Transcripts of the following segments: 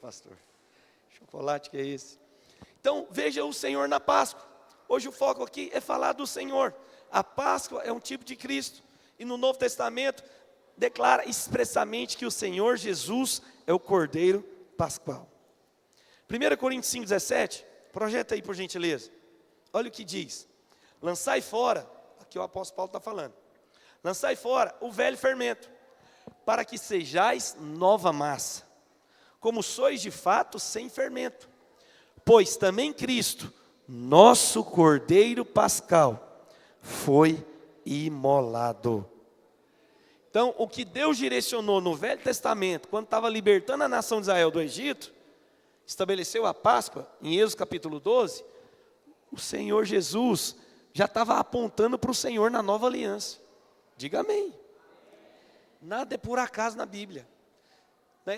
pastor. Chocolate que é esse? Então, veja o Senhor na Páscoa. Hoje o foco aqui é falar do Senhor. A Páscoa é um tipo de Cristo. E no Novo Testamento, declara expressamente que o Senhor Jesus é o Cordeiro Pascual. 1 Coríntios 5,17, projeta aí por gentileza. Olha o que diz. Lançai fora, aqui o apóstolo Paulo está falando. Lançai fora o velho fermento, para que sejais nova massa, como sois de fato sem fermento. Pois também Cristo, nosso Cordeiro Pascal, foi imolado. Então, o que Deus direcionou no Velho Testamento, quando estava libertando a nação de Israel do Egito, estabeleceu a Páscoa, em Êxodo capítulo 12, o Senhor Jesus já estava apontando para o Senhor na nova aliança. Diga amém. Nada é por acaso na Bíblia.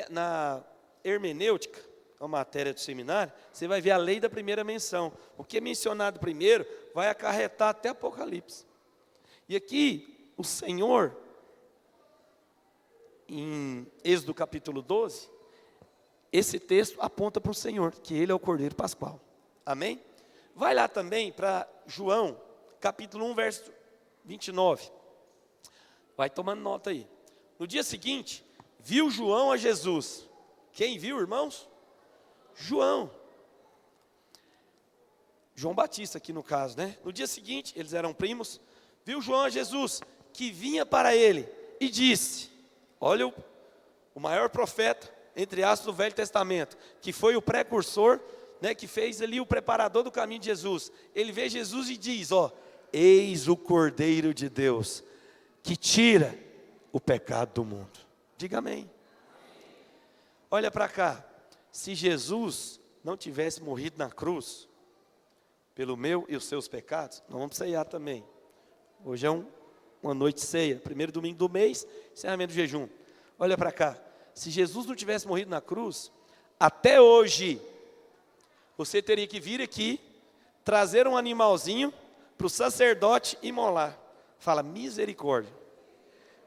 Na hermenêutica, a matéria do seminário, você vai ver a lei da primeira menção. O que é mencionado primeiro vai acarretar até Apocalipse. E aqui, o Senhor, em Êxodo capítulo 12, esse texto aponta para o Senhor, que Ele é o Cordeiro Pascual. Amém? Vai lá também para João, capítulo 1, verso 29. Vai tomando nota aí. No dia seguinte, viu João a Jesus. Quem viu, irmãos? João Batista aqui no caso, né? No dia seguinte, eles eram primos. Viu João a Jesus, que vinha para ele e disse, olha o maior profeta, entre aspas, do Velho Testamento, que foi o precursor, né, que fez ali o preparador do caminho de Jesus. Ele vê Jesus e diz, eis o Cordeiro de Deus, que tira o pecado do mundo. Diga amém. Olha para cá, se Jesus não tivesse morrido na cruz, pelo meu e os seus pecados, nós vamos ceiar também. Hoje é uma noite de ceia, primeiro domingo do mês, encerramento do jejum. Olha para cá, se Jesus não tivesse morrido na cruz, até hoje, você teria que vir aqui, trazer um animalzinho para o sacerdote imolar. Fala, misericórdia.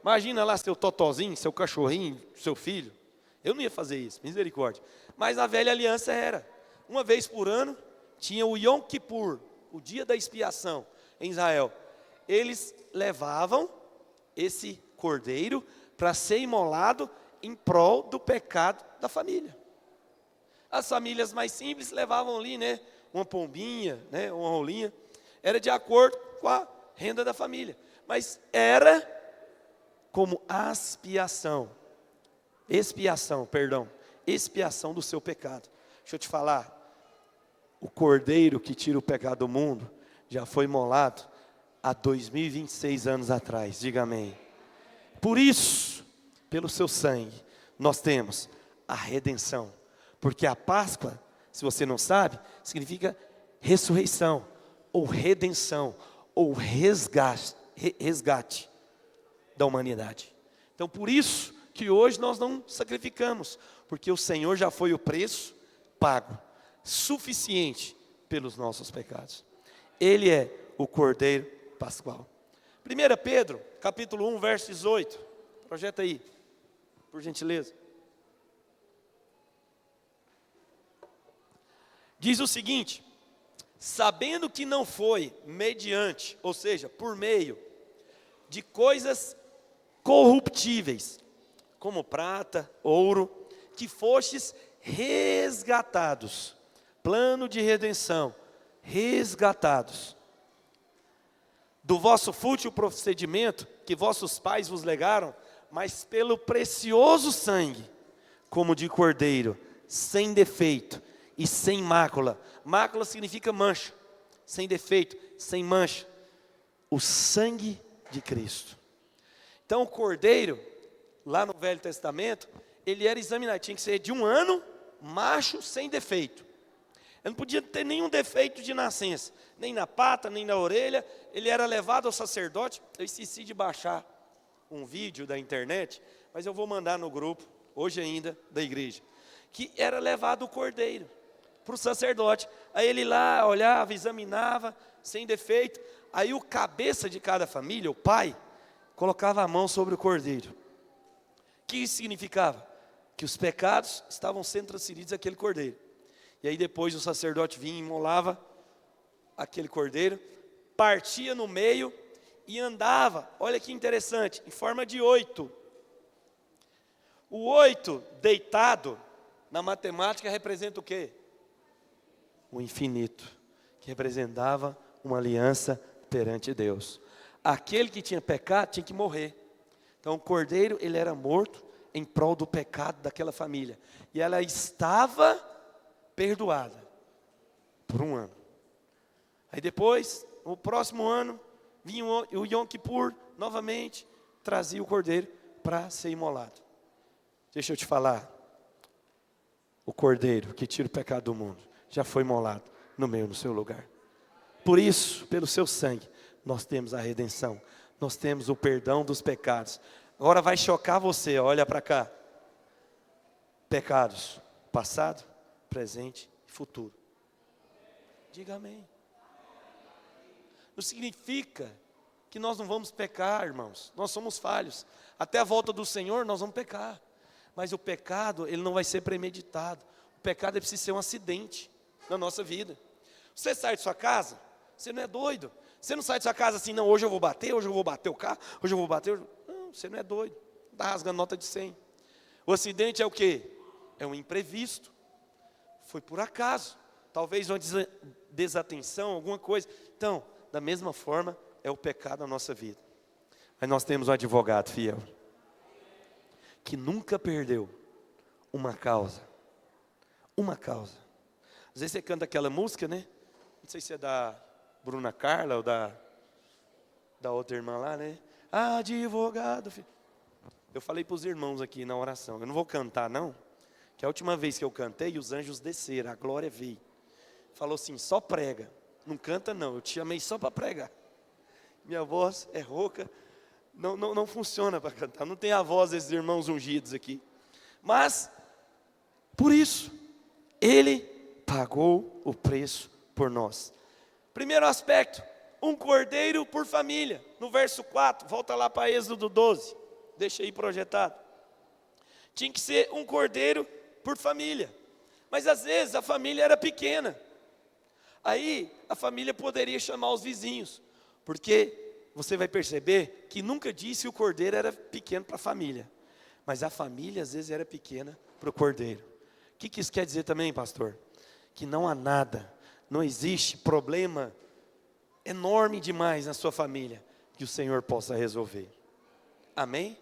Imagina lá seu totozinho, seu cachorrinho, seu filho. Eu não ia fazer isso, misericórdia. Mas a velha aliança era, uma vez por ano, tinha o Yom Kippur, o dia da expiação em Israel. Eles levavam esse cordeiro para ser imolado em prol do pecado da família. As famílias mais simples levavam ali, né, uma pombinha, né, uma rolinha. Era de acordo com a renda da família. Mas era como expiação do seu pecado. Deixa eu te falar, o cordeiro que tira o pecado do mundo já foi imolado há 2026 anos atrás, diga amém. Por isso, pelo seu sangue, nós temos a redenção. Porque a Páscoa, se você não sabe, significa ressurreição, ou redenção, ou resgate da humanidade. Então, por isso que hoje nós não sacrificamos, porque o Senhor já foi o preço pago, suficiente pelos nossos pecados. Ele é o Cordeiro Pascual. 1 Pedro, capítulo 1, verso 18. Projeta aí, por gentileza. Diz o seguinte, sabendo que não foi mediante, ou seja, por meio de coisas corruptíveis, como prata, ouro, que fostes resgatados, plano de redenção, resgatados, do vosso fútil procedimento que vossos pais vos legaram, mas pelo precioso sangue, como de cordeiro, sem defeito e sem mácula. Mácula significa mancha, sem defeito, sem mancha. O sangue de Cristo. Então o cordeiro, lá no Velho Testamento, ele era examinado, tinha que ser de 1 ano, macho, sem defeito. Ele não podia ter nenhum defeito de nascença, nem na pata, nem na orelha. Ele era levado ao sacerdote. Eu esqueci de baixar um vídeo da internet, mas eu vou mandar no grupo, hoje ainda, da igreja. Que era levado o cordeiro para o sacerdote. Aí ele lá olhava, examinava, sem defeito. Aí o cabeça de cada família, o pai, colocava a mão sobre o cordeiro. O que isso significava? Que que os pecados estavam sendo transferidos àquele cordeiro. E aí depois o sacerdote vinha e imolava aquele cordeiro, partia no meio e andava, olha que interessante, em forma de 8. O 8 deitado, na matemática, representa o quê? O infinito, que representava uma aliança perante Deus. Aquele que tinha pecado tinha que morrer. Então o cordeiro, ele era morto em prol do pecado daquela família. E ela estava perdoada por um ano. Aí depois, no próximo ano, vinha o Yom Kippur, novamente, trazia o cordeiro para ser imolado. Deixa eu te falar, o cordeiro que tira o pecado do mundo, já foi imolado no seu lugar. Por isso, pelo seu sangue, nós temos a redenção, nós temos o perdão dos pecados. Agora vai chocar você, olha para cá. Pecados, passado, presente e futuro. Diga amém. Não significa que nós não vamos pecar, irmãos. Nós somos falhos. Até a volta do Senhor nós vamos pecar. Mas o pecado, ele não vai ser premeditado. O pecado precisa ser um acidente na nossa vida. Você sai de sua casa, você não é doido. Você não sai de sua casa assim, não, hoje eu vou bater o carro, hoje eu vou bater. Não, você não é doido. Está rasgando nota de 100. O acidente é o quê? É um imprevisto. Foi por acaso. Talvez uma desatenção, alguma coisa. Então, da mesma forma, é o pecado na nossa vida. Mas nós temos um advogado fiel, que nunca perdeu uma causa. Uma causa. Às vezes você canta aquela música, né? Não sei se é da Bruna Carla ou da outra irmã lá, né? Advogado. Eu falei para os irmãos aqui na oração, eu não vou cantar não, que a última vez que eu cantei, os anjos desceram, a glória veio. Falou assim, só prega, não canta não, eu te chamei só para pregar. Minha voz é rouca, não funciona para cantar, não tem a voz desses irmãos ungidos aqui. Mas, por isso, Ele pagou o preço por nós. Primeiro aspecto, um cordeiro por família. No verso 4, volta lá para Êxodo 12, deixa aí projetado. Tinha que ser um cordeiro por família. Mas às vezes a família era pequena. Aí a família poderia chamar os vizinhos, porque você vai perceber que nunca disse que o cordeiro era pequeno para a família, mas a família às vezes era pequena para o cordeiro. O que isso quer dizer também, pastor? Que não há nada, não existe problema enorme demais na sua família que o Senhor possa resolver. Amém?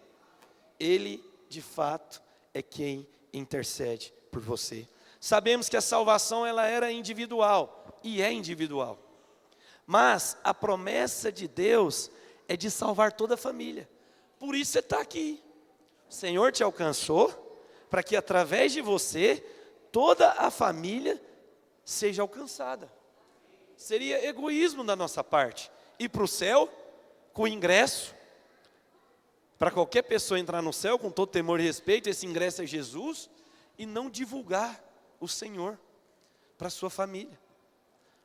Ele de fato é quem intercede por você. Sabemos que a salvação ela era individual e é individual, mas a promessa de Deus é de salvar toda a família. Por isso você está aqui. O Senhor te alcançou para que através de você toda a família seja alcançada. Seria egoísmo da nossa parte ir para o céu com ingresso para qualquer pessoa entrar no céu com todo temor e respeito. Esse ingresso é Jesus, e não divulgar o Senhor para a sua família,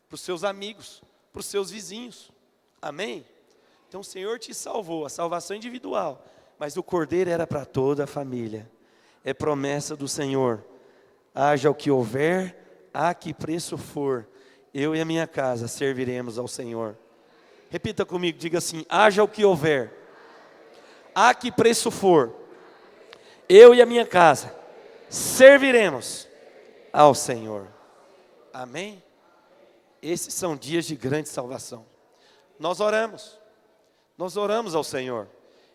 para os seus amigos, para os seus vizinhos. Amém? Então o Senhor te salvou, a salvação individual, mas o cordeiro era para toda a família. É promessa do Senhor: haja o que houver, a que preço for, eu e a minha casa serviremos ao Senhor. Repita comigo, diga assim: haja o que houver, a que preço for, eu e a minha casa serviremos ao Senhor. Amém? Esses são dias de grande salvação. Nós oramos ao Senhor.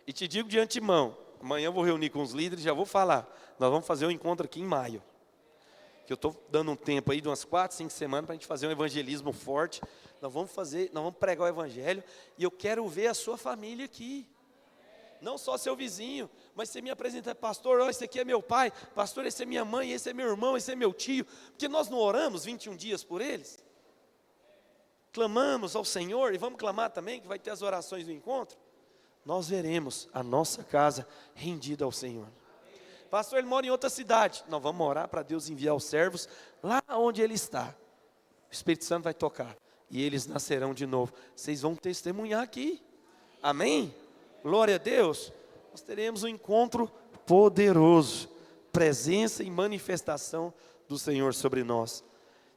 E te digo de antemão, amanhã eu vou reunir com os líderes, já vou falar. Nós vamos fazer um encontro aqui em maio. Que eu estou dando um tempo aí de umas 4, 5 semanas para a gente fazer um evangelismo forte. Nós vamos pregar o evangelho. E eu quero ver a sua família aqui. Não só seu vizinho, mas você me apresenta, pastor, esse aqui é meu pai, pastor, esse é minha mãe, esse é meu irmão, esse é meu tio. Porque nós não oramos 21 dias por eles? Clamamos ao Senhor, e vamos clamar também, que vai ter as orações do encontro. Nós veremos a nossa casa rendida ao Senhor. Pastor, ele mora em outra cidade. Nós vamos orar para Deus enviar os servos lá onde ele está. O Espírito Santo vai tocar, e eles nascerão de novo. Vocês vão testemunhar aqui. Amém? Glória a Deus. Nós teremos um encontro poderoso presença e manifestação do Senhor sobre nós.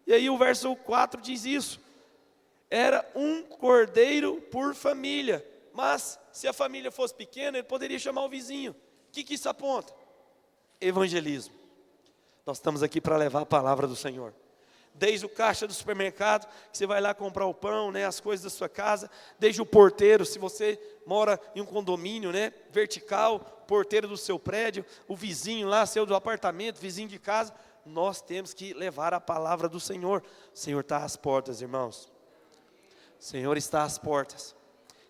E aí o verso 4 diz isso: era um cordeiro por família, mas se a família fosse pequena, ele poderia chamar o vizinho. O que isso aponta? Evangelismo. Nós estamos aqui para levar a palavra do Senhor. Desde o caixa do supermercado, que você vai lá comprar o pão, né, as coisas da sua casa, desde o porteiro, se você mora em um condomínio, né, vertical, porteiro do seu prédio, o vizinho lá, seu do apartamento, vizinho de casa, nós temos que levar a palavra do Senhor. O Senhor está às portas, irmãos. O Senhor está às portas.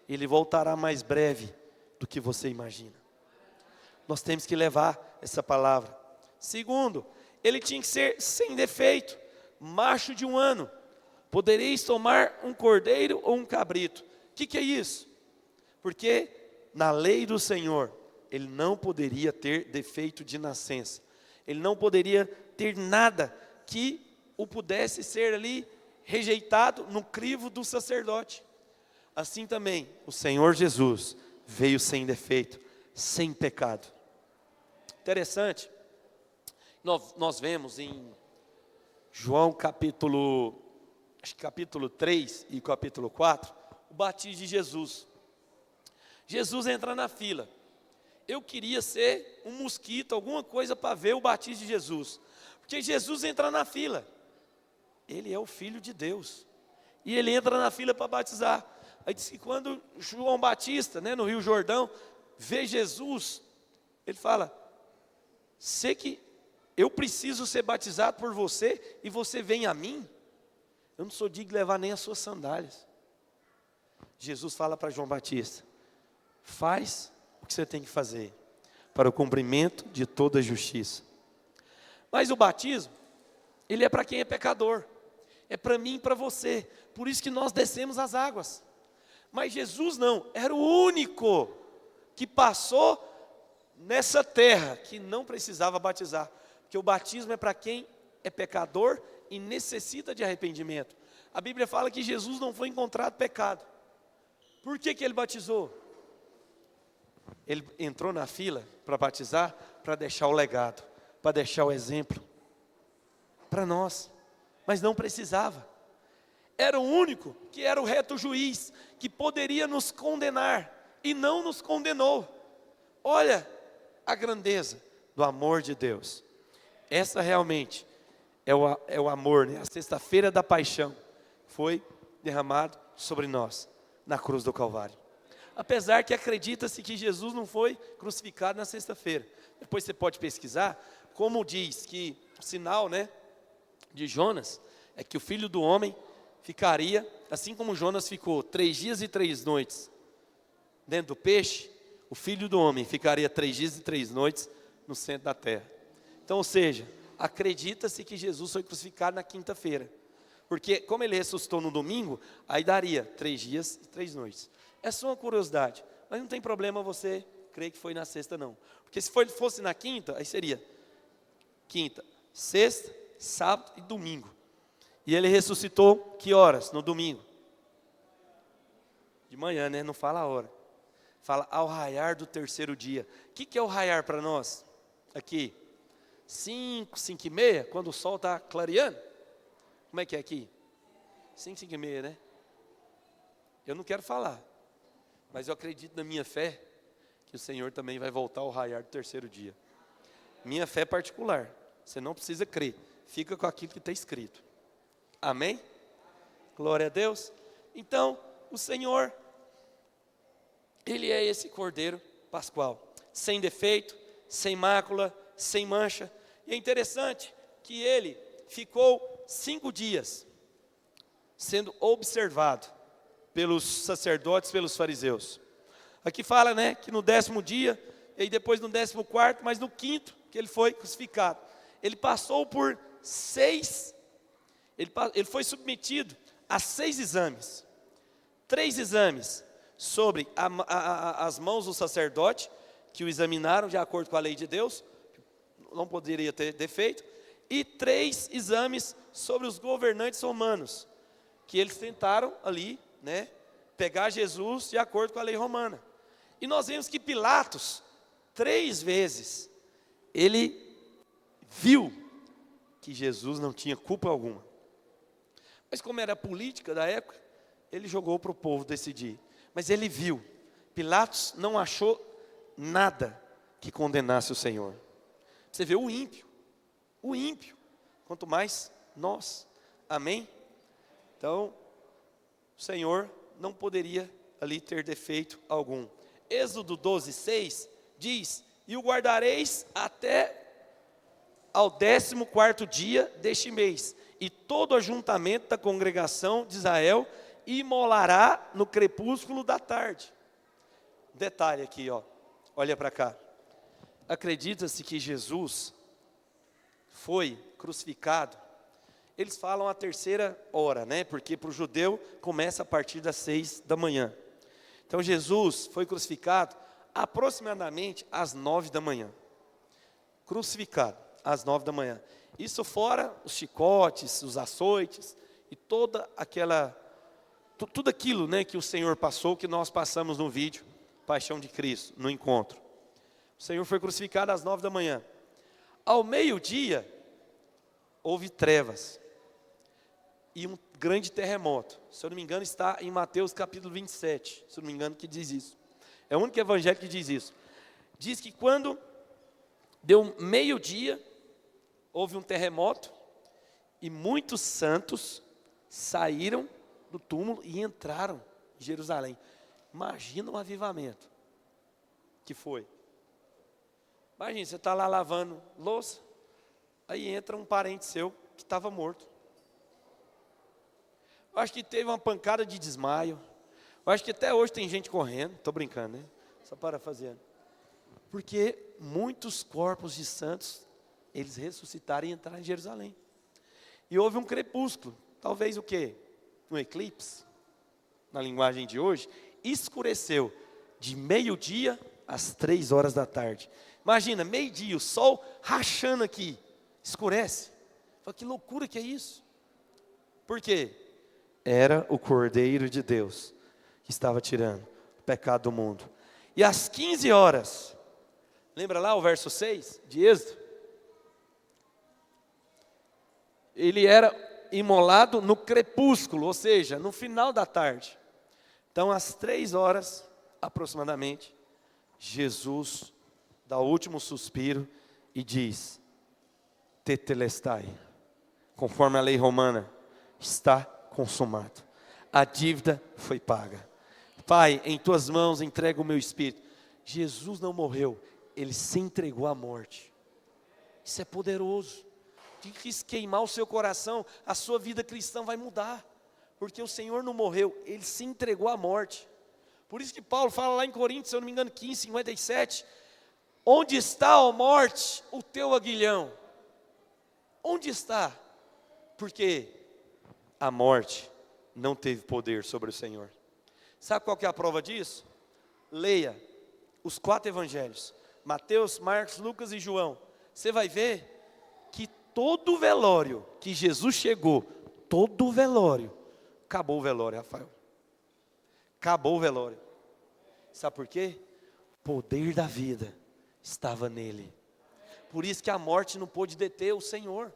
Ele voltará mais breve do que você imagina. Nós temos que levar essa palavra. Segundo, ele tinha que ser sem defeito, macho de 1 ano. Podereis tomar um cordeiro ou um cabrito. O que é isso? Porque na lei do Senhor, ele não poderia ter defeito de nascença. Ele não poderia ter nada que o pudesse ser ali rejeitado no crivo do sacerdote. Assim também, o Senhor Jesus veio sem defeito, sem pecado. Interessante, nós vemos em João capítulo 3 e capítulo 4, o batismo de Jesus. Jesus entra na fila. Eu queria ser um mosquito, alguma coisa para ver o batismo de Jesus. Porque Jesus entra na fila. Ele é o Filho de Deus. E ele entra na fila para batizar. Aí diz que quando João Batista, né, no Rio Jordão, vê Jesus, ele fala: sei que eu preciso ser batizado por você e você vem a mim? Eu não sou digno de levar nem as suas sandálias. Jesus fala para João Batista: faz o que você tem que fazer para o cumprimento de toda a justiça. Mas o batismo, ele é para quem é pecador. É para mim e para você. Por isso que nós descemos as águas. Mas Jesus não, era o único que passou nessa terra que não precisava batizar. Porque o batismo é para quem é pecador e necessita de arrependimento. A Bíblia fala que Jesus não foi encontrado pecado. Por que ele batizou? Ele entrou na fila para batizar, para deixar o legado, para deixar o exemplo para nós, mas não precisava. Era o único que era o reto juiz, que poderia nos condenar e não nos condenou. Olha a grandeza do amor de Deus. Essa realmente é o amor, né? A sexta-feira da paixão foi derramado sobre nós na cruz do Calvário. Apesar que acredita-se que Jesus não foi crucificado na sexta-feira. Depois você pode pesquisar, como diz que o sinal, né, de Jonas é que o Filho do Homem ficaria, assim como Jonas ficou 3 dias e 3 noites dentro do peixe, o Filho do Homem ficaria 3 dias e 3 noites no centro da terra. Então, ou seja, acredita-se que Jesus foi crucificado na quinta-feira, porque como ele ressuscitou no domingo, aí daria 3 dias e 3 noites. É só uma curiosidade, mas não tem problema você crer que foi na sexta não, porque se fosse na quinta, aí seria quinta, sexta, sábado e domingo. E ele ressuscitou que horas? No domingo. De manhã, né? Não fala a hora. Fala ao raiar do 3º dia. O que é o raiar para nós? Aqui, 5, 5 e meia, quando o sol está clareando. Como é que é aqui? 5, 5 e meia, né? Eu não quero falar, mas eu acredito na minha fé, que o Senhor também vai voltar ao raiar do 3º dia. Minha fé particular, você não precisa crer, fica com aquilo que está escrito. Amém? Glória a Deus. Então, o Senhor, Ele é esse Cordeiro Pascual, sem defeito, sem mácula, sem mancha. E é interessante que Ele ficou 5 dias sendo observado pelos sacerdotes, pelos fariseus. Aqui fala, né, que no 10º dia, e depois no 14º, mas no 5º, que Ele foi crucificado. Ele passou por 6, ele foi submetido a 6 exames. 3 exames sobre as mãos do sacerdote, que o examinaram de acordo com a lei de Deus, não poderia ter defeito, e 3 exames sobre os governantes romanos, que eles tentaram ali, né, pegar Jesus de acordo com a lei romana. E nós vemos que Pilatos, 3 vezes, ele viu que Jesus não tinha culpa alguma. Mas como era a política da época, ele jogou para o povo decidir. Mas ele viu, Pilatos não achou nada que condenasse o Senhor. Você vê o ímpio, quanto mais nós, amém? Então, o Senhor não poderia ali ter defeito algum. Êxodo 12:6 diz: e o guardareis até ao 14º dia deste mês, e todo ajuntamento da congregação de Israel imolará no crepúsculo da tarde. Detalhe aqui, ó, olha para cá. Acredita-se que Jesus foi crucificado, eles falam a 3ª hora, né? Porque para o judeu começa a partir das 6 da manhã. Então Jesus foi crucificado aproximadamente às 9 da manhã. Crucificado às 9 da manhã. Isso fora os chicotes, os açoites e toda aquela, tudo aquilo, né, que o Senhor passou, que nós passamos no vídeo Paixão de Cristo, no encontro. O Senhor foi crucificado às 9 da manhã. Ao meio-dia, houve trevas e um grande terremoto. Se eu não me engano, está em Mateus capítulo 27, se eu não me engano, que diz isso. É o único evangelho que diz isso. Diz que quando deu meio-dia, houve um terremoto e muitos santos saíram do túmulo e entraram em Jerusalém. Imagina um avivamento que foi. Imagina, você está lá lavando louça, aí entra um parente seu que estava morto. Eu acho que teve uma pancada de desmaio. Eu acho que até hoje tem gente correndo. Estou brincando, né? Só parafraseando. Porque muitos corpos de santos, eles ressuscitaram e entraram em Jerusalém. E houve um crepúsculo. Talvez o quê? Um eclipse, na linguagem de hoje. Escureceu de meio-dia às 3 horas da tarde. Imagina, meio-dia, o sol rachando aqui. Escurece. Fala, que loucura que é isso? Por quê? Era o Cordeiro de Deus que estava tirando o pecado do mundo. E às 15 horas, lembra lá o verso 6 de Êxodo? Ele era imolado no crepúsculo, ou seja, no final da tarde. Então, às 3 horas, aproximadamente, Jesus dá o último suspiro e diz: Tetelestai, conforme a lei romana, está consumado. A dívida foi paga. Pai, em tuas mãos entrego o meu espírito. Jesus não morreu, ele se entregou à morte. Isso é poderoso. De que queimar o seu coração, a sua vida cristã vai mudar. Porque o Senhor não morreu, ele se entregou à morte. Por isso que Paulo fala lá em Coríntios, se eu não me engano, 15:57, onde está, ó morte, o teu aguilhão? Onde está? Porque a morte não teve poder sobre o Senhor. Sabe qual que é a prova disso? Leia os 4 evangelhos, Mateus, Marcos, Lucas e João. Você vai ver que todo o velório que Jesus chegou, todo o velório, acabou o velório, Rafael. Acabou o velório. Sabe por quê? O poder da vida estava nele. Por isso que a morte não pôde deter o Senhor.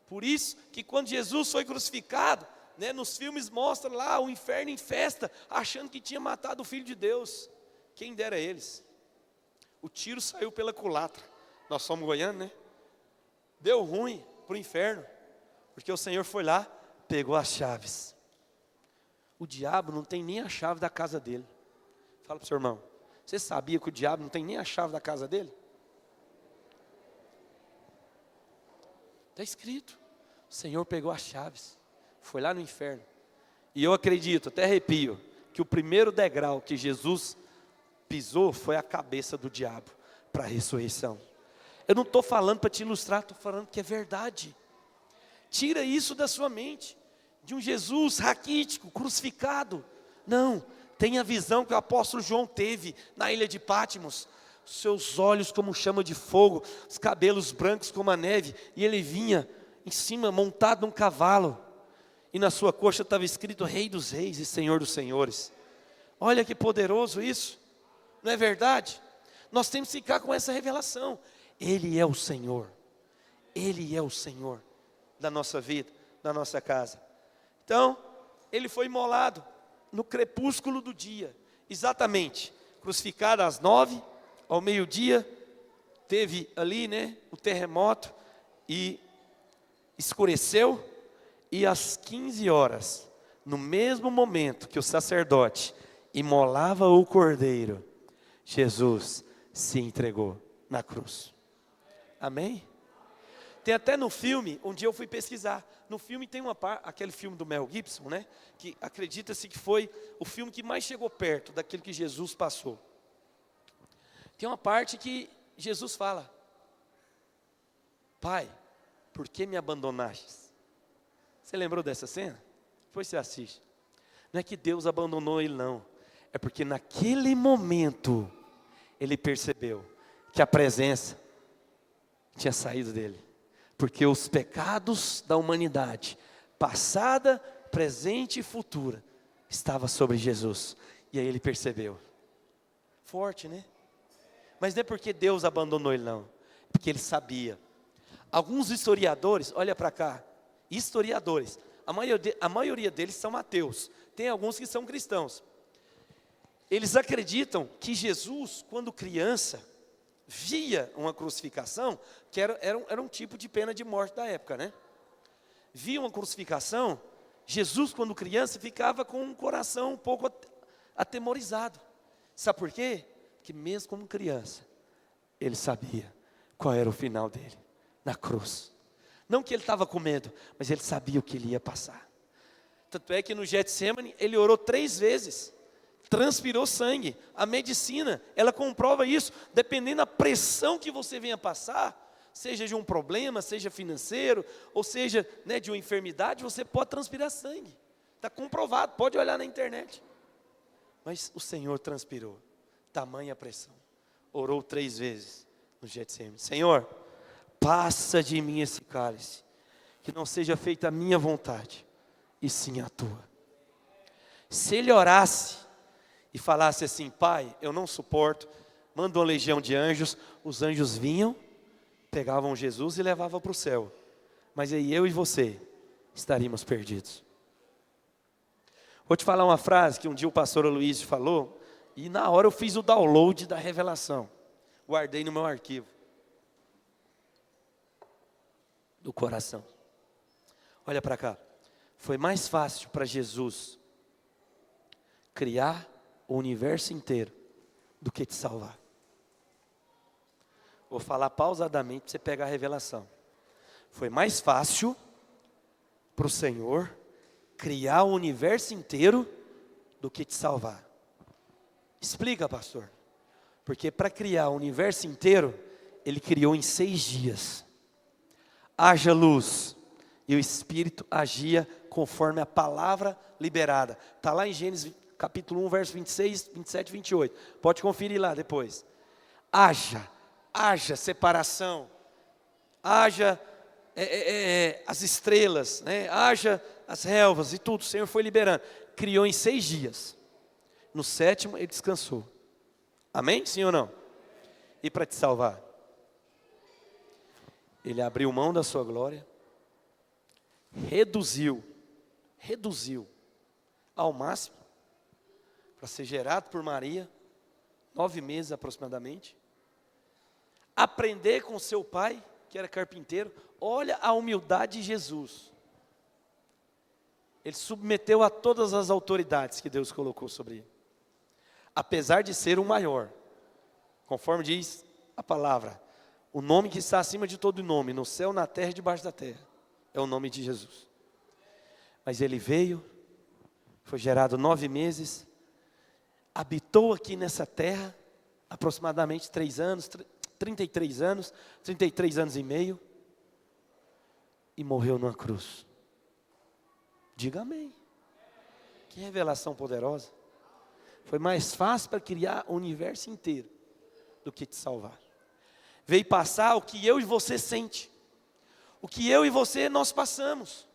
Por isso que quando Jesus foi crucificado, né, nos filmes mostra lá o inferno em festa, achando que tinha matado o Filho de Deus. Quem dera eles. O tiro saiu pela culatra. Nós somos goianos, né? Deu ruim para o inferno, porque o Senhor foi lá, pegou as chaves. O diabo não tem nem a chave da casa dele. Fala para o seu irmão, você sabia que o diabo não tem nem a chave da casa dele? Está escrito, o Senhor pegou as chaves, foi lá no inferno. E eu acredito, até arrepio, que o primeiro degrau que Jesus pisou foi a cabeça do diabo para a ressurreição. Eu não estou falando para te ilustrar, estou falando que é verdade. Tira isso da sua mente, de um Jesus raquítico, crucificado. Não, tenha a visão que o apóstolo João teve na ilha de Patmos. Seus olhos como chama de fogo, os cabelos brancos como a neve, e ele vinha em cima, montado num cavalo, e na sua coxa estava escrito Rei dos Reis e Senhor dos Senhores. Olha que poderoso isso, não é verdade? Nós temos que ficar com essa revelação, Ele é o Senhor, Ele é o Senhor da nossa vida, da nossa casa. Então, ele foi imolado no crepúsculo do dia, exatamente, crucificado às 9, ao meio-dia, teve ali, o terremoto, e escureceu, e às 15 horas, no mesmo momento que o sacerdote imolava o cordeiro, Jesus se entregou na cruz. Amém? Tem até no filme, um dia eu fui pesquisar, no filme tem aquele filme do Mel Gibson, que acredita-se que foi o filme que mais chegou perto daquilo que Jesus passou. Tem uma parte que Jesus fala: Pai, por que me abandonaste? Você lembrou dessa cena? Depois você assiste. Não é que Deus abandonou ele, não. É porque naquele momento ele percebeu que a presença tinha saído dele. Porque os pecados da humanidade, passada, presente e futura, estava sobre Jesus. E aí ele percebeu. Forte, né? Mas não é porque Deus abandonou ele, não. É porque ele sabia. Alguns historiadores, olha para cá, historiadores, a maioria deles são ateus. Tem alguns que são cristãos. Eles acreditam que Jesus, quando criança, via uma crucificação, que era um tipo de pena de morte da época, Via uma crucificação, Jesus, quando criança, ficava com um coração um pouco atemorizado. Sabe por quê? Porque mesmo como criança, ele sabia qual era o final dele, na cruz. Não que ele estava com medo, mas ele sabia o que ele ia passar. Tanto é que no Getsemane, ele orou 3 vezes, transpirou sangue. A medicina, ela comprova isso. Dependendo da pressão que você venha passar, seja de um problema, seja financeiro, ou seja, de uma enfermidade, você pode transpirar sangue. Está comprovado, pode olhar na internet. Mas o Senhor transpirou, tamanha pressão. Orou 3 vezes no Getsemane: Senhor, passa de mim esse cálice, que não seja feita a minha vontade, e sim a tua. Se ele orasse e falasse assim: Pai, eu não suporto, manda uma legião de anjos, os anjos vinham, pegavam Jesus e levavam para o céu. Mas aí eu e você estaríamos perdidos. Vou te falar uma frase que um dia o pastor Aloysio falou, e na hora eu fiz o download da revelação, guardei no meu arquivo do coração. Olha para cá. Foi mais fácil para Jesus criar o universo inteiro do que te salvar. Vou falar pausadamente para você pegar a revelação. Foi mais fácil para o Senhor criar o universo inteiro do que te salvar. Explica, pastor. Porque para criar o universo inteiro, Ele criou em 6 dias. Haja luz, e o Espírito agia conforme a palavra liberada. Está lá em Gênesis capítulo 1, verso 26, 27 e 28. Pode conferir lá depois. Haja separação, haja as estrelas, haja as relvas e tudo. O Senhor foi liberando. Criou em 6 dias. No 7º Ele descansou. Amém? Sim ou não? E para te salvar? Ele abriu mão da sua glória, reduziu ao máximo, para ser gerado por Maria, 9 meses aproximadamente, aprender com seu pai, que era carpinteiro. Olha a humildade de Jesus. Ele submeteu a todas as autoridades que Deus colocou sobre ele, apesar de ser o maior, conforme diz a palavra. O nome que está acima de todo nome, no céu, na terra e debaixo da terra, é o nome de Jesus. Mas ele veio, foi gerado 9 meses, habitou aqui nessa terra, aproximadamente 3 anos, 33 anos e meio, e morreu numa cruz. Diga amém. Que revelação poderosa. Foi mais fácil para criar o universo inteiro do que te salvar. Veio passar o que eu e você sente, o que eu e você nós passamos.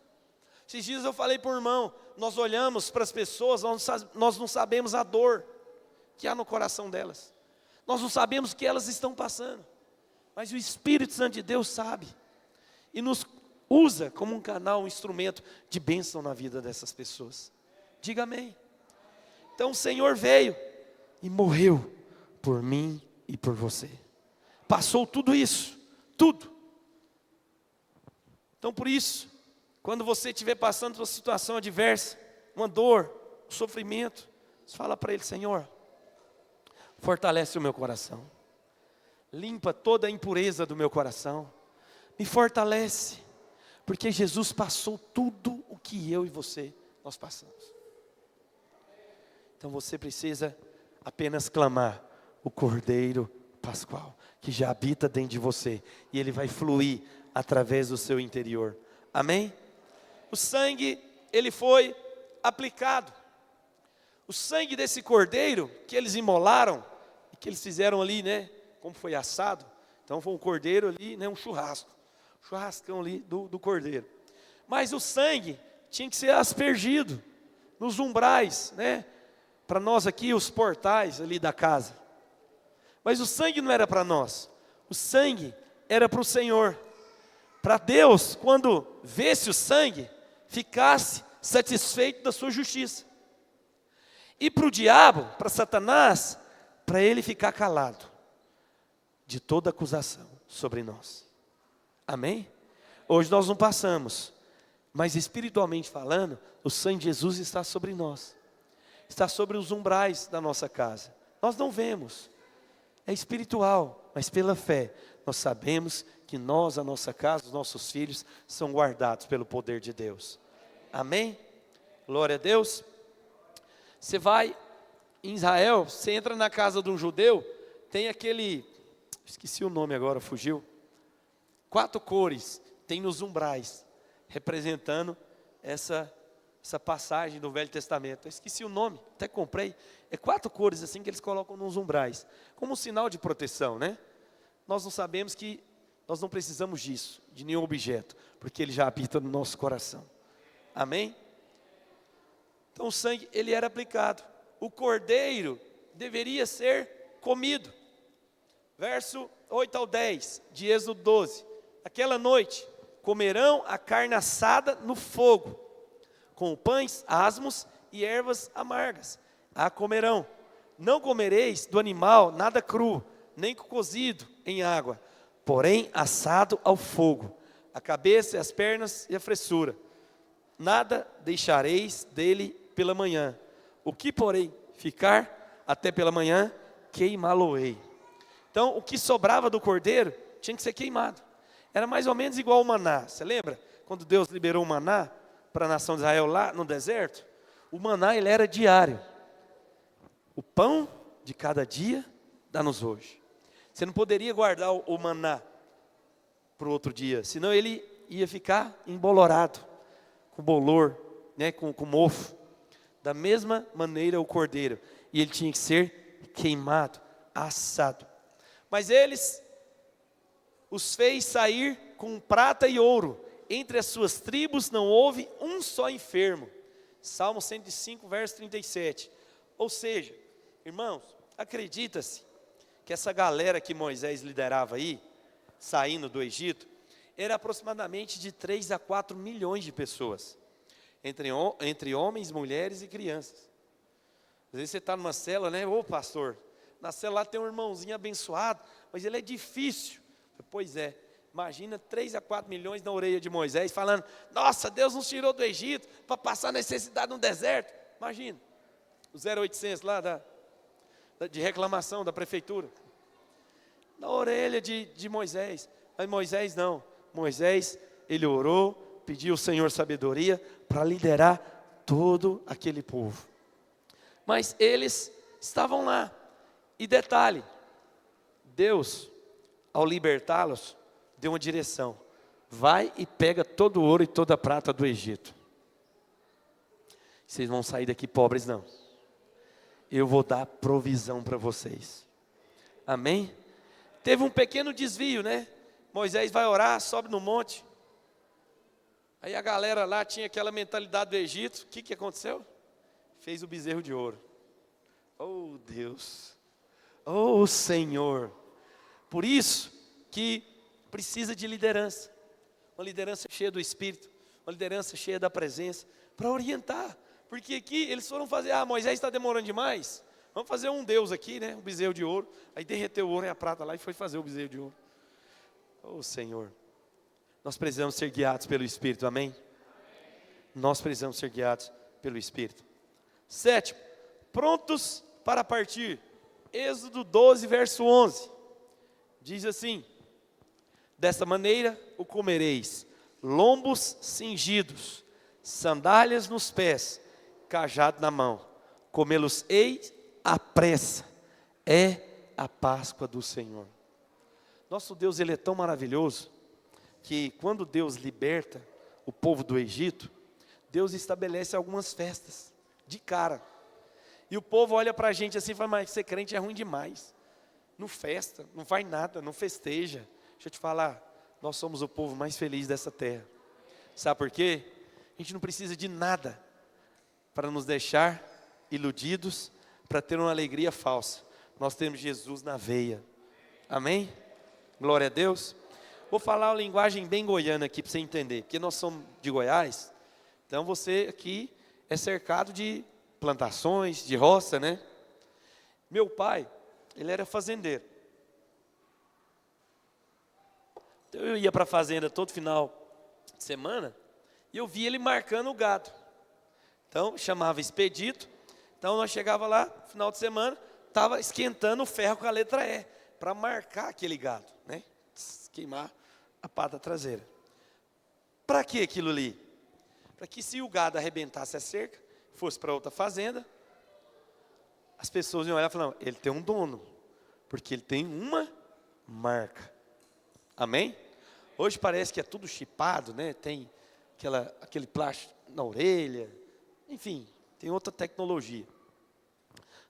Esses dias eu falei para o irmão, nós olhamos para as pessoas, nós não sabemos a dor que há no coração delas, nós não sabemos o que elas estão passando, mas o Espírito Santo de Deus sabe. e nos usa como um canal, um instrumento de bênção na vida dessas pessoas. Diga amém. Então o Senhor veio e morreu por mim e por você. Passou tudo isso, tudo. Então por isso, quando você estiver passando por uma situação adversa, uma dor, um sofrimento, você fala para Ele: Senhor, fortalece o meu coração, limpa toda a impureza do meu coração, me fortalece, porque Jesus passou tudo o que eu e você, nós passamos. Então você precisa apenas clamar o Cordeiro Pascual, que já habita dentro de você, e ele vai fluir através do seu interior. Amém? O sangue, ele foi aplicado. O sangue desse cordeiro que eles imolaram, e que eles fizeram ali, né, como foi assado. Então foi um cordeiro ali, né, um churrascão ali do cordeiro. Mas o sangue tinha que ser aspergido nos umbrais, né, para nós aqui, os portais ali da casa. Mas o sangue não era para nós, o sangue era para o Senhor. Para Deus, quando vesse o sangue, ficasse satisfeito da sua justiça. E para o diabo, para Satanás, para ele ficar calado de toda acusação sobre nós. Amém? Hoje nós não passamos, mas espiritualmente falando, o sangue de Jesus está sobre nós. Está sobre os umbrais da nossa casa. Nós não vemos, é espiritual, mas pela fé nós sabemos que nós, a nossa casa, os nossos filhos são guardados pelo poder de Deus. Amém? Glória a Deus. Você vai em Israel, você entra na casa de um judeu, tem aquele, esqueci o nome agora, fugiu. 4 cores, tem nos umbrais, representando essa passagem do Velho Testamento. Eu esqueci o nome, até comprei. É 4 cores assim que eles colocam nos umbrais, como um sinal de proteção, né? Nós não sabemos que nós não precisamos disso, de nenhum objeto, porque ele já habita no nosso coração. Amém? Então o sangue, ele era aplicado. O cordeiro deveria ser comido. Verso 8 ao 10, de Êxodo 12. Aquela noite, comerão a carne assada no fogo, com pães asmos e ervas amargas. A comerão. Não comereis do animal nada cru, nem cozido em água, porém assado ao fogo, a cabeça e as pernas e a fressura. Nada deixareis dele pela manhã. O que, porém, ficar até pela manhã, queimá-lo-ei. Então, o que sobrava do cordeiro tinha que ser queimado. Era mais ou menos igual ao maná. Você lembra? Quando Deus liberou o maná para a nação de Israel lá no deserto? O maná, ele era diário. O pão de cada dia, dá-nos hoje. Você não poderia guardar o maná para o outro dia, senão ele ia ficar embolorado, com bolor, né, com mofo. Da mesma maneira o cordeiro, e ele tinha que ser queimado, assado. Mas eles os fez sair com prata e ouro, entre as suas tribos não houve um só enfermo. Salmo 105, verso 37. Ou seja, irmãos, acredita-se que essa galera que Moisés liderava aí, saindo do Egito, era aproximadamente de 3 a 4 milhões de pessoas. Entre homens, mulheres e crianças. Às vezes você está numa cela, né? Ô pastor, na cela lá tem um irmãozinho abençoado, mas ele é difícil. Pois é, imagina 3 a 4 milhões na orelha de Moisés, falando: nossa, Deus nos tirou do Egito para passar necessidade no deserto. Imagina, o 0800 lá de reclamação da prefeitura, na orelha de Moisés. Mas Moisés não, Moisés, ele orou, pediu ao Senhor sabedoria para liderar todo aquele povo. Mas eles estavam lá. E detalhe, Deus, ao libertá-los, deu uma direção: vai e pega todo o ouro e toda a prata do Egito. Vocês vão sair daqui pobres não. Eu vou dar provisão para vocês. Amém? Teve um pequeno desvio, né? Moisés vai orar, sobe no monte. Aí a galera lá tinha aquela mentalidade do Egito. O que aconteceu? Fez o bezerro de ouro. Oh Deus, oh Senhor. Por isso que precisa de liderança. uma liderança cheia do Espírito, uma liderança cheia da presença, para orientar. Porque aqui eles foram fazer, Moisés está demorando demais, vamos fazer um Deus aqui, né, um bezerro de ouro. Aí derreteu o ouro e a prata lá e foi fazer o bezerro de ouro. Senhor, nós precisamos ser guiados pelo Espírito, amém? Nós precisamos ser guiados pelo Espírito. 7, prontos para partir. Êxodo 12, verso 11, diz assim: dessa maneira o comereis, lombos cingidos, sandálias nos pés, cajado na mão, comê-los-eis à pressa, é a Páscoa do Senhor. Nosso Deus, Ele é tão maravilhoso, que quando Deus liberta o povo do Egito, Deus estabelece algumas festas, de cara. E o povo olha para a gente assim e fala, mas ser crente é ruim demais. Não festa, não faz nada, não festeja. Deixa eu te falar, nós somos o povo mais feliz dessa terra. Sabe por quê? A gente não precisa de nada para nos deixar iludidos, para ter uma alegria falsa. Nós temos Jesus na veia. Amém? Glória a Deus. Vou falar uma linguagem bem goiana aqui para você entender, porque nós somos de Goiás, então você aqui é cercado de plantações, de roça, né? Meu pai, ele era fazendeiro. Então eu ia para a fazenda todo final de semana e eu via ele marcando o gado. Então chamava expedito. Então nós chegava lá, final de semana, estava esquentando o ferro com a letra E, para marcar aquele gado, né? Queimar a pata traseira. Para que aquilo ali? Para que se o gado arrebentasse a cerca, fosse para outra fazenda, as pessoas iam olhar e falar, não, ele tem um dono, porque ele tem uma marca. Amém? Hoje parece que é tudo chipado, né? Tem aquele plástico na orelha, enfim, tem outra tecnologia.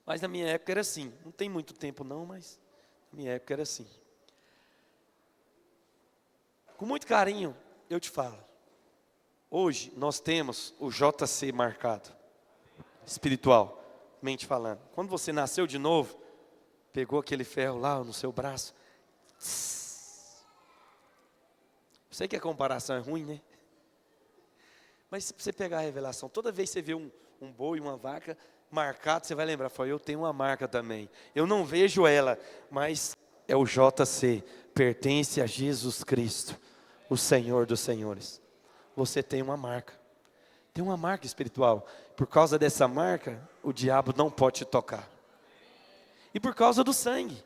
Mas na minha época era assim, não tem muito tempo não, mas na minha época era assim. Com muito carinho, eu te falo, hoje nós temos o JC marcado, espiritualmente falando. Quando você nasceu de novo, pegou aquele ferro lá no seu braço, sei que a comparação é ruim, né? Mas se você pegar a revelação, toda vez que você vê um boi, uma vaca marcado, você vai lembrar, eu tenho uma marca também. Eu não vejo ela, mas é o JC, pertence a Jesus Cristo, o Senhor dos Senhores. Você tem uma marca. Tem uma marca espiritual. Por causa dessa marca, o diabo não pode te tocar. E por causa do sangue.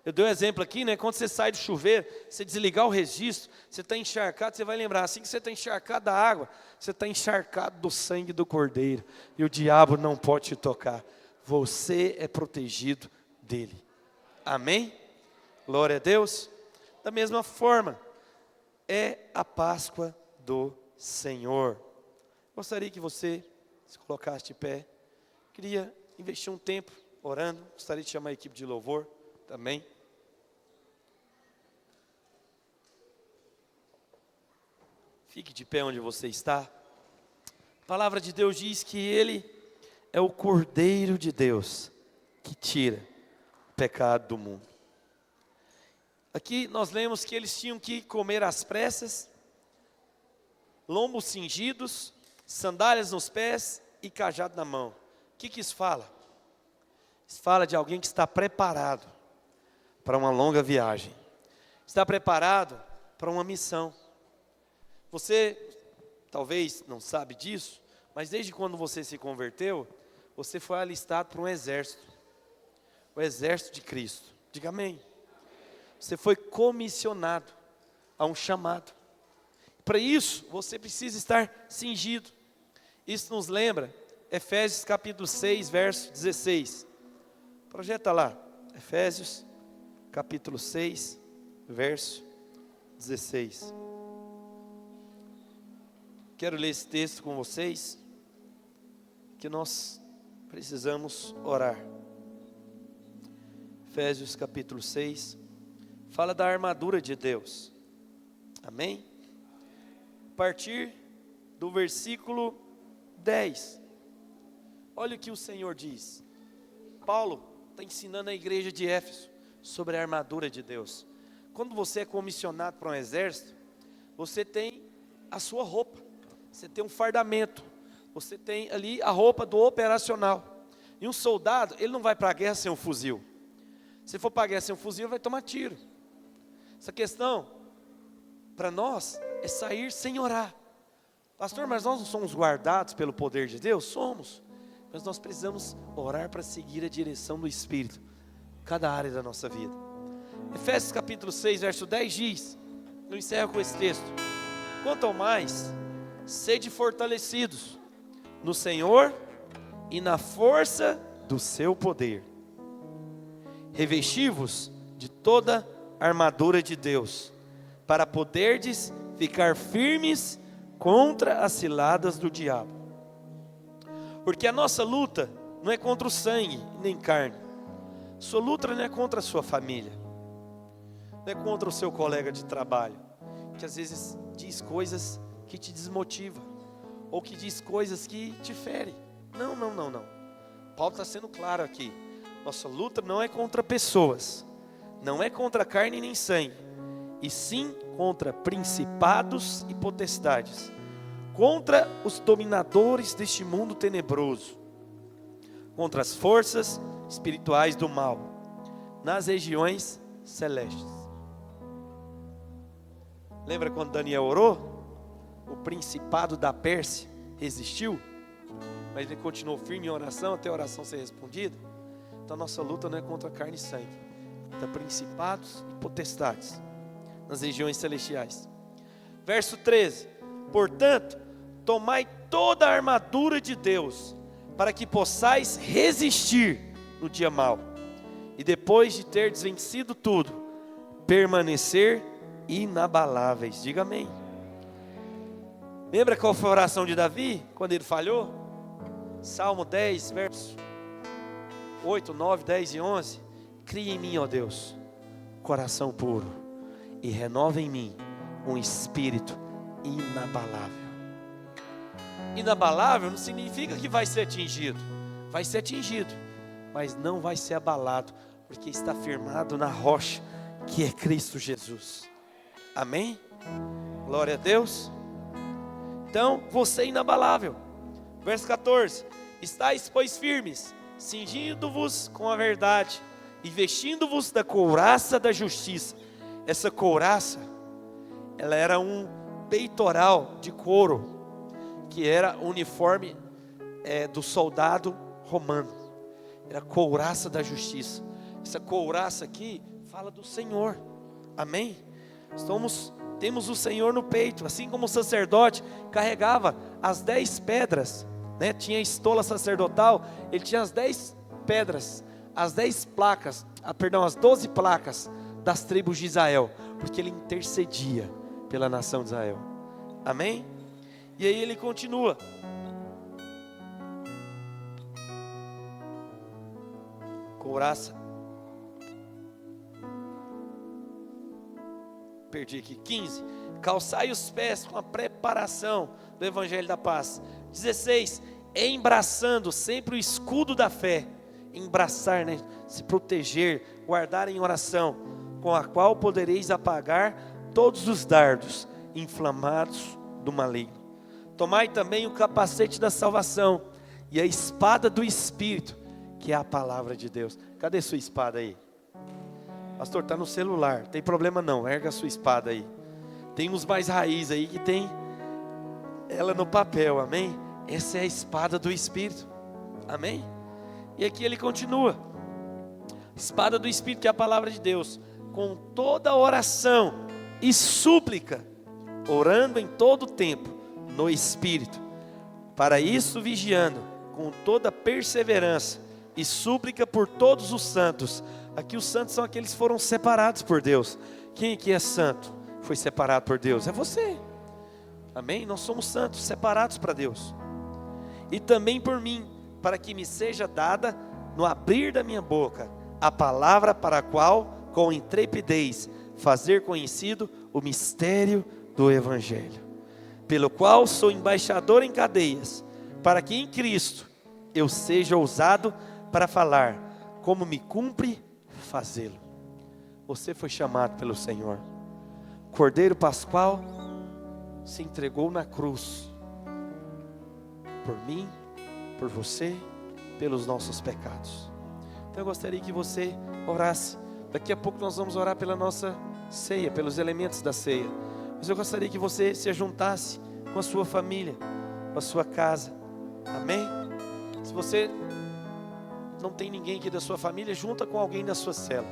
Eu dei um exemplo aqui, né? Quando você sai do chuveiro, você desligar o registro, você está encharcado, você vai lembrar, assim que você está encharcado da água, você está encharcado do sangue do Cordeiro. E o diabo não pode te tocar. Você é protegido dele. Amém? Glória a Deus. Da mesma forma, é a Páscoa do Senhor. Gostaria que você se colocasse de pé. Queria investir um tempo orando. Gostaria de chamar a equipe de louvor também. Fique de pé onde você está. A palavra de Deus diz que Ele é o Cordeiro de Deus que tira o pecado do mundo. Aqui nós lemos que eles tinham que comer às pressas, lombos cingidos, sandálias nos pés e cajado na mão. O que isso fala? Isso fala de alguém que está preparado para uma longa viagem. Está preparado para uma missão. Você talvez não sabe disso, mas desde quando você se converteu, você foi alistado para um exército. O exército de Cristo. Diga amém. Você foi comissionado a um chamado. Para isso, você precisa estar cingido. Isso nos lembra Efésios capítulo 6, verso 16. Projeta lá, Efésios capítulo 6, verso 16. Quero ler esse texto com vocês, que nós precisamos orar. Efésios capítulo 6, fala da armadura de Deus. Amém? A partir do versículo 10. Olha o que o Senhor diz. Paulo está ensinando a igreja de Éfeso sobre a armadura de Deus. Quando você é comissionado para um exército, você tem a sua roupa, você tem um fardamento, você tem ali a roupa do operacional. E um soldado, ele não vai para a guerra sem um fuzil. Se for para a guerra sem um fuzil, vai tomar tiro. Essa questão, para nós, é sair sem orar. Pastor, mas nós não somos guardados pelo poder de Deus? Somos. Mas nós precisamos orar para seguir a direção do Espírito, cada área da nossa vida. Efésios capítulo 6, verso 10 diz, eu encerro com esse texto: quanto ao mais, sede fortalecidos no Senhor e na força do seu poder. Revesti-vos de toda a armadura de Deus, para poderdes ficar firmes contra as ciladas do diabo. Porque a nossa luta não é contra o sangue nem carne. Sua luta não é contra a sua família, não é contra o seu colega de trabalho, que às vezes diz coisas que te desmotivam, ou que diz coisas que te ferem. Não. Paulo está sendo claro aqui. Nossa luta não é contra pessoas, não é contra carne nem sangue, e sim contra principados e potestades, contra os dominadores deste mundo tenebroso, contra as forças espirituais do mal, nas regiões celestes. Lembra quando Daniel orou? O principado da Pérsia resistiu, mas ele continuou firme em oração até a oração ser respondida. Então nossa luta não é contra carne e sangue, contra principados e potestades nas regiões celestiais. Verso 13: portanto, tomai toda a armadura de Deus, para que possais resistir no dia mau, e depois de terdes vencido tudo, permanecer inabaláveis. Diga amém. Lembra qual foi a oração de Davi, quando ele falhou? Salmo 10, versos 8, 9, 10 e 11. Cria em mim, ó Deus, coração puro, e renova em mim um espírito inabalável. Inabalável não significa que vai ser atingido. Vai ser atingido, mas não vai ser abalado, porque está firmado na rocha, que é Cristo Jesus. Amém? Glória a Deus. Então, você é inabalável. Verso 14: estáis, pois, firmes, cingindo-vos com a verdade, e vestindo-vos da couraça da justiça. Essa couraça, ela era um peitoral de couro, que era o uniforme do soldado romano. Era a couraça da justiça. Essa couraça aqui fala do Senhor. Amém? Temos o Senhor no peito. Assim como o sacerdote carregava as 10 pedras, né? Tinha a estola sacerdotal, ele tinha as 10 pedras, as 10 placas, as 12 placas das tribos de Israel, porque ele intercedia pela nação de Israel. Amém? E aí ele continua: couraça, perdi aqui, 15, calçai os pés com a preparação do Evangelho da Paz. 16, embraçando sempre o escudo da fé. Embraçar, né? Se proteger, guardar em oração, com a qual podereis apagar todos os dardos inflamados do maligno. Tomai também o capacete da salvação e a espada do Espírito, que é a palavra de Deus. Cadê sua espada aí? Pastor, está no celular, tem problema não, erga a sua espada aí. Tem uns mais raiz aí que tem ela no papel, amém? Essa é a espada do Espírito, amém? E aqui ele continua: espada do Espírito, que é a palavra de Deus, com toda oração e súplica, orando em todo o tempo no Espírito, para isso vigiando com toda perseverança e súplica por todos os santos. Aqui os santos são aqueles que foram separados por Deus. Quem aqui é santo? Foi separado por Deus? É você. Amém? Nós somos santos, separados para Deus. E também por mim, para que me seja dada no abrir da minha boca a palavra para a qual, com intrepidez, fazer conhecido o mistério do Evangelho, pelo qual sou embaixador em cadeias, para que em Cristo eu seja ousado para falar, como me cumpre fazê-lo. Você foi chamado pelo Senhor, Cordeiro Pascual se entregou na cruz por mim, por você, pelos nossos pecados. Então eu gostaria que você orasse. Daqui a pouco nós vamos orar pela nossa ceia, pelos elementos da ceia. Mas eu gostaria que você se juntasse com a sua família, com a sua casa. Amém? Se você não tem ninguém aqui da sua família, junta com alguém da sua célula.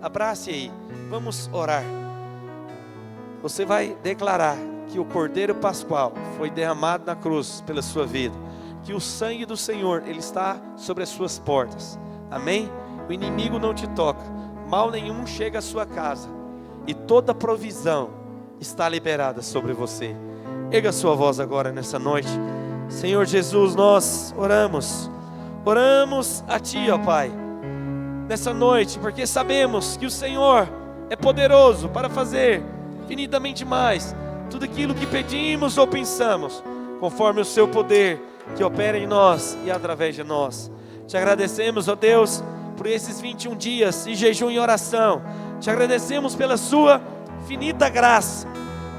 Abrace aí. Vamos orar. Você vai declarar que o Cordeiro Pascual foi derramado na cruz pela sua vida, que o sangue do Senhor, Ele está sobre as suas portas. Amém? O inimigo não te toca, mal nenhum chega à sua casa, e toda provisão está liberada sobre você. Erga a sua voz agora nessa noite. Senhor Jesus, nós oramos a Ti, ó Pai, nessa noite, porque sabemos que o Senhor é poderoso para fazer infinitamente mais tudo aquilo que pedimos ou pensamos, conforme o Seu poder que opera em nós e através de nós. Te agradecemos, ó Deus, por esses 21 dias de jejum e oração. Te agradecemos pela Sua infinita graça,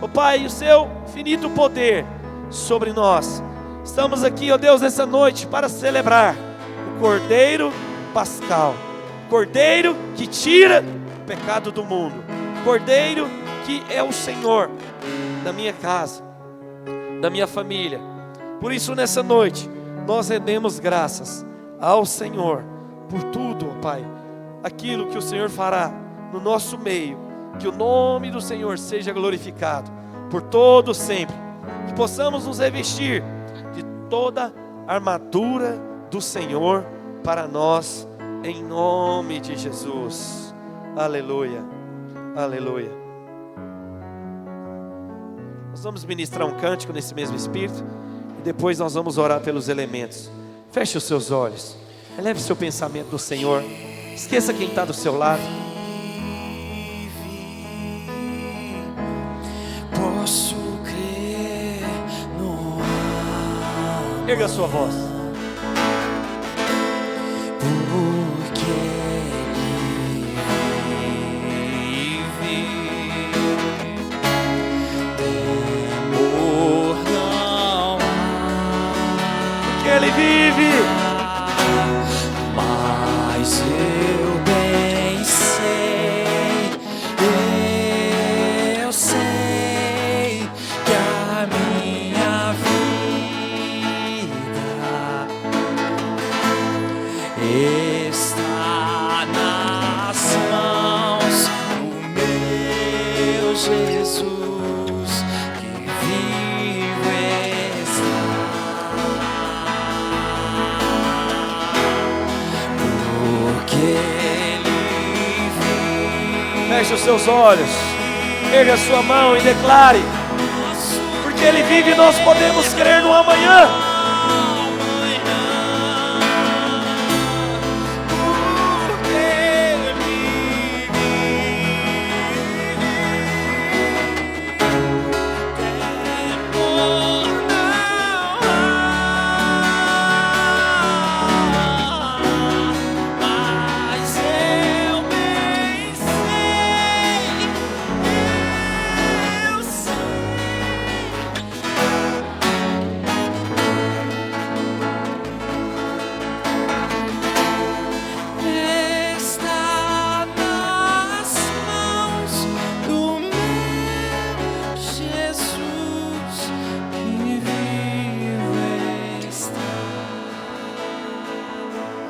ó Pai, e o Seu infinito poder sobre nós. Estamos aqui, ó Deus, nessa noite para celebrar o Cordeiro Pascal, Cordeiro que tira o pecado do mundo, Cordeiro que é o Senhor da minha casa, da minha família. Por isso nessa noite nós rendemos graças ao Senhor por tudo, ó Pai, aquilo que o Senhor fará no nosso meio. Que o nome do Senhor seja glorificado por todo sempre, que possamos nos revestir de toda a armadura do Senhor para nós, em nome de Jesus. Aleluia, aleluia. Nós vamos ministrar um cântico nesse mesmo espírito, e depois nós vamos orar pelos elementos. Feche os seus olhos, eleve seu pensamento do Senhor, esqueça quem está do seu lado. Posso crer no amor. Erga a sua voz. Porque Ele vive, temor não há. Porque Ele vive. Mas eu bem sei, eu sei que a minha vida está nas mãos do meu Jesus, que vivo está. Porque Ele vive. Feche os seus olhos, erga a sua mão e declare: porque Ele vive, nós podemos crer no amanhã.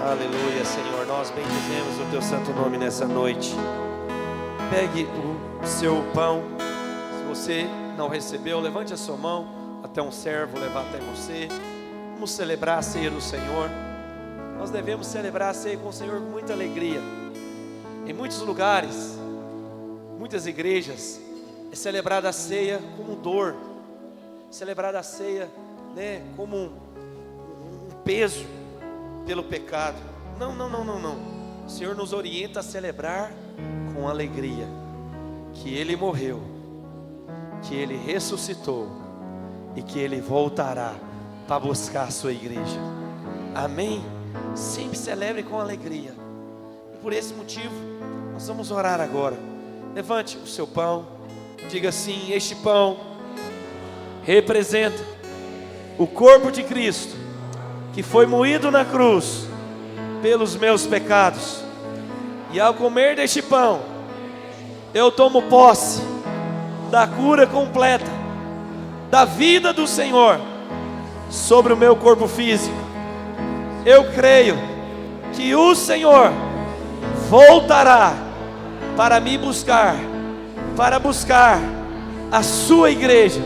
Aleluia, Senhor, nós bendizemos o Teu santo nome nessa noite. Pegue o seu pão. Se você não recebeu, levante a sua mão até um servo levar até você. Vamos celebrar a ceia do Senhor. Nós devemos celebrar a ceia com o Senhor com muita alegria. Em muitos lugares, muitas igrejas, é celebrada a ceia como dor, celebrada a ceia, né, como um peso pelo pecado. Não. O Senhor nos orienta a celebrar com alegria que Ele morreu, que Ele ressuscitou e que Ele voltará para buscar a sua igreja. Amém? Sempre celebre com alegria. E por esse motivo nós vamos orar agora. Levante o seu pão, diga assim: este pão representa o corpo de Cristo, que foi moído na cruz pelos meus pecados. E ao comer deste pão, eu tomo posse da cura completa, da vida do Senhor sobre o meu corpo físico. Eu creio que o Senhor voltará para me buscar, para buscar a sua igreja.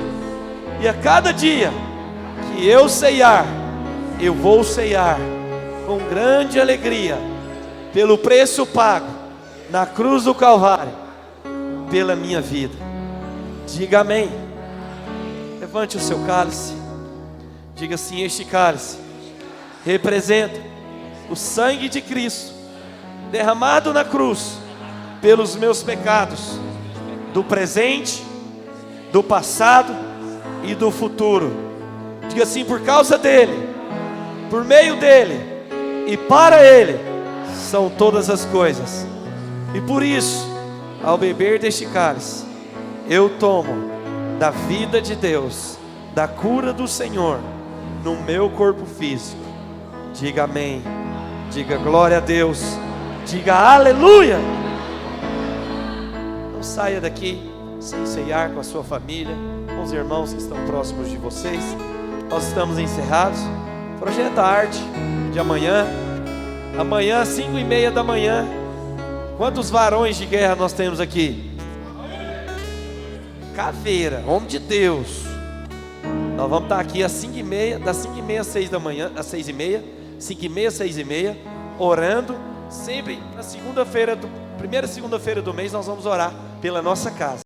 E a cada dia que eu ceiar, eu vou ceiar com grande alegria, pelo preço pago na cruz do Calvário, pela minha vida. Diga amém. Levante o seu cálice. Diga assim: este cálice representa o sangue de Cristo derramado na cruz pelos meus pecados, do presente, do passado e do futuro. Diga assim: por causa dele, por meio dele e para ele são todas as coisas. E por isso, ao beber deste cálice, eu tomo da vida de Deus, da cura do Senhor no meu corpo físico. Diga amém. Diga glória a Deus. Diga aleluia. Não saia daqui sem ceiar com a sua família, com os irmãos que estão próximos de vocês. Nós estamos encerrados. Projeta a arte de amanhã. Amanhã, 5:30 da manhã. Quantos varões de guerra nós temos aqui? Caveira, homem de Deus. Nós vamos estar aqui às 5:30, das 5:30 às 6 da manhã, às 6:30, 5:30, 6:30, orando. Sempre na segunda-feira, primeira segunda-feira do mês, nós vamos orar pela nossa casa.